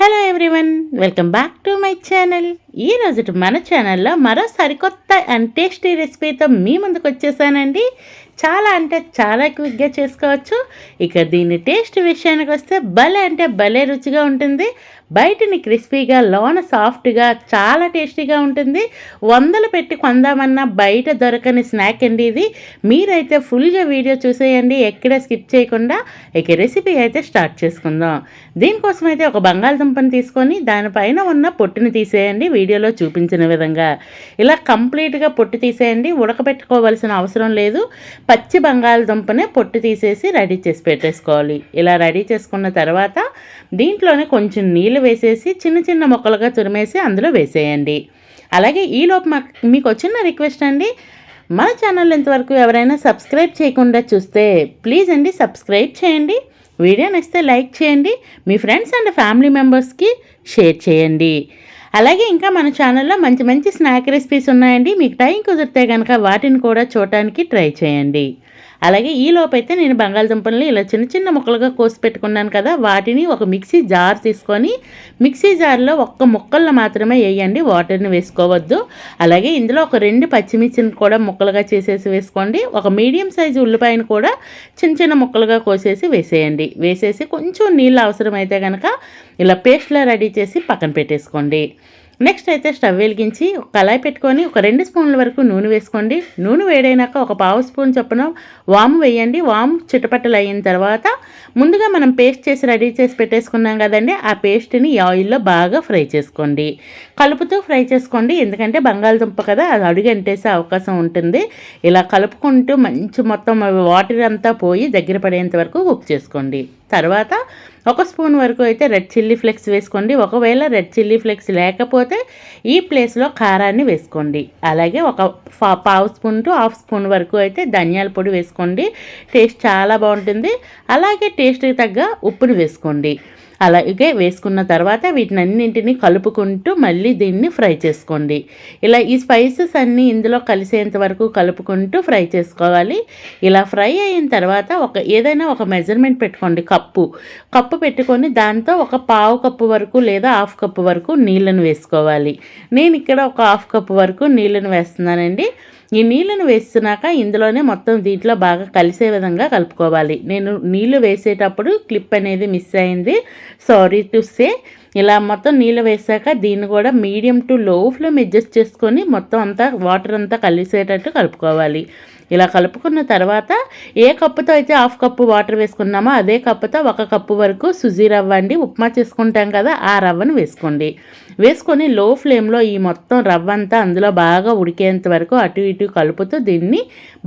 Hello everyone, welcome back to my channel. ఈ రోజు మన ఛానల్లో మరో సరికొత్త అండ్ టేస్టీ రెసిపీతో మీ ముందుకు వచ్చేసానండి. చాలా అంటే చాలా క్విక్గా చేసుకోవచ్చు. ఇక దీని టేస్ట్ విషయానికి వస్తే భలే అంటే భలే రుచిగా ఉంటుంది. బయటని క్రిస్పీగా, లోన సాఫ్ట్గా, చాలా టేస్టీగా ఉంటుంది. వందలు పెట్టి కొందామన్నా బయట దొరకని స్నాక్ అండి ఇది. మీరైతే ఫుల్గా వీడియో చూసేయండి, ఎక్కడ స్కిప్ చేయకుండా. ఇక రెసిపీ అయితే స్టార్ట్ చేసుకుందాం. దీనికోసం అయితే ఒక బంగాళదుంపని తీసుకొని దానిపైన ఉన్న పొట్టుని తీసేయండి. వీడియోలో చూపించిన విధంగా ఇలా కంప్లీట్గా పొట్టు తీసేయండి. ఉడకబెట్టుకోవాల్సిన అవసరం లేదు. పచ్చి బంగాళదుంపనే పొట్టు తీసేసి రెడీ చేసి పెట్టేసుకోవాలి. ఇలా రెడీ చేసుకున్న తర్వాత దీంట్లోనే కొంచెం నీళ్ళు వేసేసి చిన్న చిన్న ముక్కలుగా తురిమేసి అందులో వేసేయండి. అలాగే ఈలోపు మీకు వచ్చిన రిక్వెస్ట్ అండి, మన ఛానల్ ఇంతవరకు ఎవరైనా సబ్స్క్రైబ్ చేయకుండా చూస్తే ప్లీజ్ అండి సబ్స్క్రైబ్ చేయండి. వీడియో నచ్చితే లైక్ చేయండి. మీ ఫ్రెండ్స్ అండ్ ఫ్యామిలీ మెంబర్స్కి షేర్ చేయండి. అలాగే ఇంకా మన ఛానల్లో మంచి మంచి స్నాక్ రెసిపీస్ ఉన్నాయండి. మీకు టైం కుదిరితే కనుక వాటిని కూడా చూడటానికి ట్రై చేయండి. అలాగే ఈ లోపైతే నేను బంగాళదుంపల్ని ఇలా చిన్న చిన్న ముక్కలుగా కోసి పెట్టుకున్నాను కదా, వాటిని ఒక మిక్సీ జార్ తీసుకొని మిక్సీ జార్లో ఒక్క ముక్కలను మాత్రమే వేయండి, వాటర్ని వేసుకోవద్దు. అలాగే ఇందులో ఒక 2 పచ్చిమిర్చిని కూడా ముక్కలుగా చేసేసి వేసుకోండి. ఒక మీడియం సైజు ఉల్లిపాయను కూడా చిన్న చిన్న ముక్కలుగా కోసేసి వేసేయండి. వేసేసి కొంచెం నీళ్ళు అవసరమైతే కనుక ఇలా పేస్ట్లా రెడీ చేసి పక్కన పెట్టేసుకోండి. నెక్స్ట్ అయితే స్టవ్ వెలిగించి ఒక కళాయి పెట్టుకొని ఒక 2 స్పూన్ల వరకు నూనె వేసుకోండి. నూనె వేడైనాక ఒక పావు స్పూన్ చొప్పున వాము వేయండి. వాము చిటపట్టలు అయిన తర్వాత ముందుగా మనం పేస్ట్ చేసి రెడీ చేసి పెట్టేసుకున్నాం కదండి, ఆ పేస్ట్ని ఈ ఆయిల్లో బాగా ఫ్రై చేసుకోండి. కలుపుతూ ఫ్రై చేసుకోండి, ఎందుకంటే బంగాళదుంప కదా, అది అడుగు అంటేసే అవకాశం ఉంటుంది. ఇలా కలుపుకుంటూ మంచి మొత్తం వాటర్ అంతా పోయి దగ్గర పడేంత వరకు కుక్ చేసుకోండి. తర్వాత ఒక స్పూన్ వరకు అయితే రెడ్ చిల్లీ ఫ్లేక్స్ వేసుకోండి. ఒకవేళ రెడ్ చిల్లీ ఫ్లేక్స్ లేకపోతే ఈ ప్లేస్లో కారాన్ని వేసుకోండి. అలాగే ఒక పావు స్పూన్ టు హాఫ్ స్పూన్ వరకు అయితే ధనియాల పొడి వేసుకోండి. టేస్ట్ చాలా బాగుంటుంది. అలాగే టేస్ట్కి తగ్గ ఉప్పుని వేసుకోండి. అలాగే వేసుకున్న తర్వాత వీటినన్నింటినీ కలుపుకుంటూ మళ్ళీ దీన్ని ఫ్రై చేసుకోండి. ఇలా ఈ స్పైసెస్ అన్నీ ఇందులో కలిసేంత వరకు కలుపుకుంటూ ఫ్రై చేసుకోవాలి. ఇలా ఫ్రై అయిన తర్వాత ఏదైనా ఒక మెజర్మెంట్ పెట్టుకోండి. కప్పు పెట్టుకొని దాంతో ఒక పావు కప్పు వరకు లేదా హాఫ్ కప్పు వరకు నీళ్ళను వేసుకోవాలి. నేను ఇక్కడ ఒక హాఫ్ కప్పు వరకు నీళ్ళను వేస్తున్నానండి. ఈ నీళ్ళను వేస్తున్నాక ఇందులోనే మొత్తం దీంట్లో బాగా కలిసే విధంగా కలుపుకోవాలి. నేను నీళ్ళు వేసేటప్పుడు క్లిప్ అనేది మిస్ అయింది, సారీ టు సే. ఇలా మొత్తం నీళ్ళు వేసాక దీన్ని కూడా మీడియం టు లో ఫ్లేమ్ అడ్జస్ట్ చేసుకొని మొత్తం అంతా వాటర్ అంతా కలిసేటట్టు కలుపుకోవాలి. ఇలా కలుపుకున్న తర్వాత ఏ కప్పుతో అయితే హాఫ్ కప్పు వాటర్ వేసుకున్నామో అదే కప్పుతో 1 కప్పు వరకు సుజీ రవ్వ అండి, ఉప్మా చేసుకుంటాం కదా, ఆ రవ్వను వేసుకోండి. వేసుకొని లో ఫ్లేమ్లో ఈ మొత్తం రవ్వ అంతా అందులో బాగా ఉడికేంత వరకు అటు ఇటు కలుపుతూ దీన్ని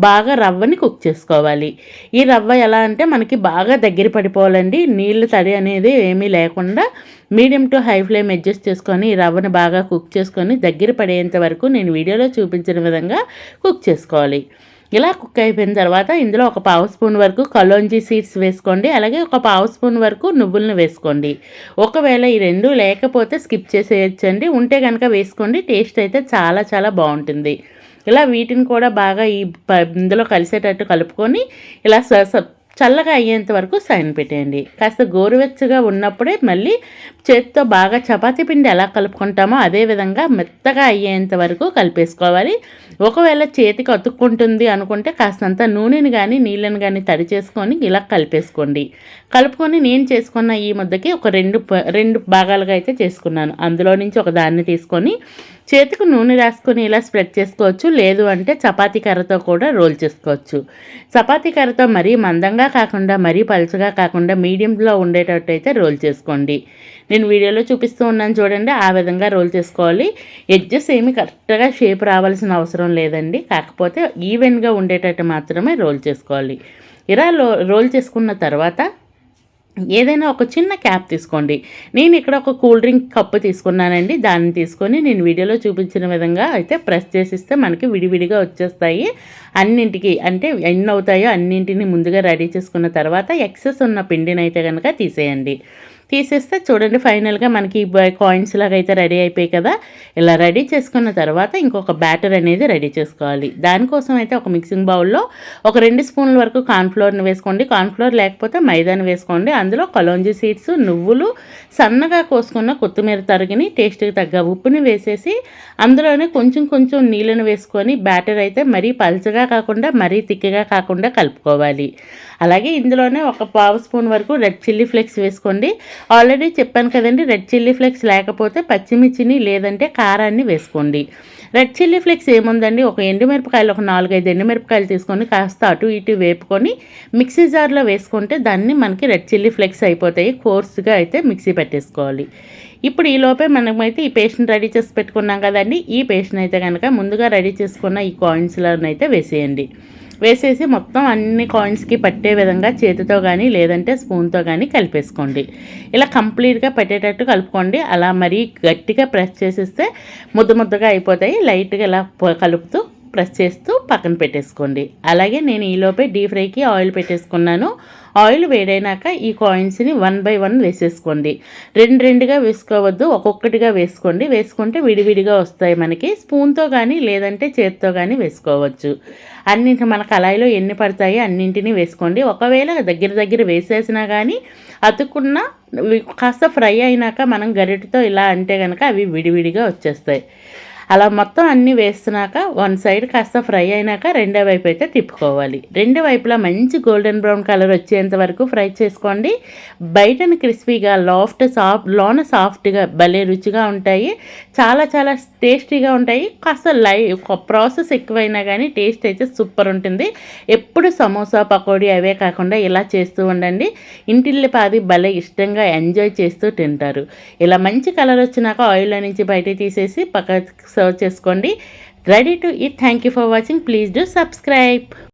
బాగా రవ్వని కుక్ చేసుకోవాలి. ఈ రవ్వ ఎలా అంటే మనకి బాగా దగ్గర పడిపోవాలండి. నీళ్ళు తడి అనేది ఏమీ లేకుండా medium to high flame adjust చేసుకొని ఈ రవ్వను బాగా కుక్ చేసుకొని దగ్గర పడేంత వరకు నేను వీడియోలో చూపించిన విధంగా కుక్ చేసుకోవాలి. ఇలా కుక్ అయిపోయిన తర్వాత ఇందులో ఒక పావు స్పూన్ వరకు కలోంజీ సీడ్స్ వేసుకోండి. అలాగే ఒక పావు స్పూన్ వరకు నువ్వులను వేసుకోండి. ఒకవేళ ఈ 2 లేకపోతే స్కిప్ చేసేయచ్చండి, ఉంటే కనుక వేసుకోండి. టేస్ట్ అయితే చాలా చాలా బాగుంటుంది. ఇలా వీటిని కూడా బాగా ఇందులో కలిసేటట్టు కలుపుకొని ఇలా చల్లగా అయ్యేంత వరకు సైన్ పెట్టేయండి. కాస్త గోరువెచ్చగా ఉన్నప్పుడే మళ్ళీ చేతితో బాగా చపాతీ పిండి ఎలా కలుపుకుంటామో అదే విధంగా మెత్తగా అయ్యేంత వరకు కలిపేసుకోవాలి. ఒకవేళ చేతికి అతుక్కుంటుంది అనుకుంటే కాస్తంత నూనెని కానీ నీళ్ళని కానీ తడి చేసుకొని ఇలా కలిపేసుకోండి. కలుపుకొని నేను చేసుకున్న ఈ ముద్దకి ఒక 2 భాగాలుగా అయితే చేసుకున్నాను. అందులో నుంచి ఒక దాన్ని తీసుకొని చేతికి నూనె రాసుకొని ఇలా స్ప్రెడ్ చేసుకోవచ్చు. లేదు అంటే చపాతీ కర్రతో కూడా రోల్ చేసుకోవచ్చు. చపాతీ కర్రతో మరీ మందంగా కాకుండా మరీ పలుచగా కాకుండా మీడియంలో ఉండేటట్టు అయితే రోల్ చేసుకోండి. నేను వీడియోలో చూపిస్తూ ఉన్నాను చూడండి, ఆ విధంగా రోల్ చేసుకోవాలి. ఎడ్జెస్ ఏమి కరెక్ట్గా షేప్ రావాల్సిన అవసరం లేదండి, కాకపోతే ఈవెన్గా ఉండేటట్టు మాత్రమే రోల్ చేసుకోవాలి. ఇలా రోల్ చేసుకున్న తర్వాత ఏదైనా ఒక చిన్న క్యాప్ తీసుకోండి. నేను ఇక్కడ ఒక కూల్ డ్రింక్ కప్పు తీసుకున్నానండి. దాన్ని తీసుకొని నేను వీడియోలో చూపించిన విధంగా అయితే ప్రెస్ చేసిస్తే మనకి విడివిడిగా వచ్చేస్తాయి. అన్నింటికి అంటే ఎన్ని అవుతాయో అన్నింటిని ముందుగా రెడీ చేసుకున్న తర్వాత ఎక్సెస్ ఉన్న పిండిని అయితే కనుక తీసేయండి. తీసేస్తే చూడండి ఫైనల్గా మనకి కాయిన్స్ లాగా అయితే రెడీ అయిపోయాయి కదా. ఇలా రెడీ చేసుకున్న తర్వాత ఇంకొక బ్యాటర్ అనేది రెడీ చేసుకోవాలి. దానికోసం అయితే ఒక మిక్సింగ్ బౌల్లో ఒక 2 స్పూన్ల వరకు కార్న్ఫ్లోర్ని వేసుకోండి. కార్న్ఫ్లోర్ లేకపోతే మైదాని వేసుకోండి. అందులో కలోంజీ సీడ్స్, నువ్వులు, సన్నగా కోసుకున్న కొత్తిమీర తరిగిని, టేస్ట్కి తగ్గ ఉప్పుని వేసేసి అందులోనే కొంచెం కొంచెం నీళ్ళను వేసుకొని బ్యాటర్ అయితే మరీ పల్చగా కాకుండా మరీ తిక్కగా కాకుండా కలుపుకోవాలి. అలాగే ఇందులోనే ఒక పావు స్పూన్ వరకు రెడ్ చిల్లీ ఫ్లేక్స్ వేసుకోండి. ఆల్రెడీ చెప్పాను కదండి, రెడ్ చిల్లీ ఫ్లేక్స్ లేకపోతే పచ్చిమిర్చిని లేదంటే కారాన్ని వేసుకోండి. రెడ్ చిల్లీ ఫ్లేక్స్ ఏముందండి, ఒక ఎండుమిరపకాయలు ఒక 4-5 ఎండుమిరపకాయలు తీసుకొని కాస్త అటు ఇటు వేపుకొని మిక్సీ జార్లో వేసుకుంటే దాన్ని మనకి రెడ్ చిల్లీ ఫ్లేక్స్ అయిపోతాయి. కోర్స్గా అయితే మిక్సీ పెట్టేసుకోవాలి. ఇప్పుడు ఈలోపే మనమైతే ఈ పేస్ట్ని రెడీ చేసి పెట్టుకున్నాం కదండి. ఈ పేస్ట్ని అయితే కనుక ముందుగా రెడీ చేసుకున్న ఈ కాయిన్స్లోనైతే వేసేయండి. వేసేసి మొత్తం అన్ని కాయిన్స్కి పట్టే విధంగా చేతితో కానీ లేదంటే స్పూన్తో కానీ కలిపేసుకోండి. ఇలా కంప్లీట్గా పట్టేటట్టు కలుపుకోండి. అలా మరీ గట్టిగా ప్రెస్ చేసేస్తే ముద్దగా అయిపోతాయి. లైట్గా ఇలా కలుపుతూ ప్రెస్ చేస్తూ పక్కన పెట్టేసుకోండి. అలాగే నేను ఈలోపే డీప్ ఫ్రైకి ఆయిల్ పెట్టేసుకున్నాను. ఆయిల్ వేడైనాక ఈ కాయిన్స్ని 1 by 1 వేసేసుకోండి. రెండుగా వేసుకోవద్దు, ఒక్కొక్కటిగా వేసుకోండి. వేసుకుంటే విడివిడిగా వస్తాయి మనకి. స్పూన్తో కానీ లేదంటే చేతితో కానీ వేసుకోవచ్చు. అన్నింటి మన కళాయిలో ఎన్ని పడతాయి అన్నింటినీ వేసుకోండి. ఒకవేళ దగ్గర వేసేసినా కానీ అతుక్కున్న కాస్త ఫ్రై అయినాక మనం గరిటెతో ఇలా అంటే కనుక అవి విడివిడిగా వచ్చేస్తాయి. అలా మొత్తం అన్నీ వేస్తున్నాక వన్ సైడ్ కాస్త ఫ్రై అయినాక రెండో వైపు అయితే తిప్పుకోవాలి. రెండు వైపులా మంచి గోల్డెన్ బ్రౌన్ కలర్ వచ్చేంత వరకు ఫ్రై చేసుకోండి. బయటను క్రిస్పీగా లోన సాఫ్ట్గా భలే రుచిగా ఉంటాయి. చాలా చాలా టేస్టీగా ఉంటాయి. కాస్త ప్రాసెస్ ఎక్కువైనా కానీ టేస్ట్ అయితే సూపర్ ఉంటుంది. ఎప్పుడు సమోసా పకోడీ అవే కాకుండా ఇలా చేస్తూ ఉండండి. ఇంటిల్లిపాది భలే ఇష్టంగా ఎంజాయ్ చేస్తూ తింటారు. ఇలా మంచి కలర్ వచ్చినాక ఆయిల్లో నుంచి బయట తీసేసి పక్క సర్వ్ చేసుకోండి. Ready to eat. Thank you for watching. Please do subscribe.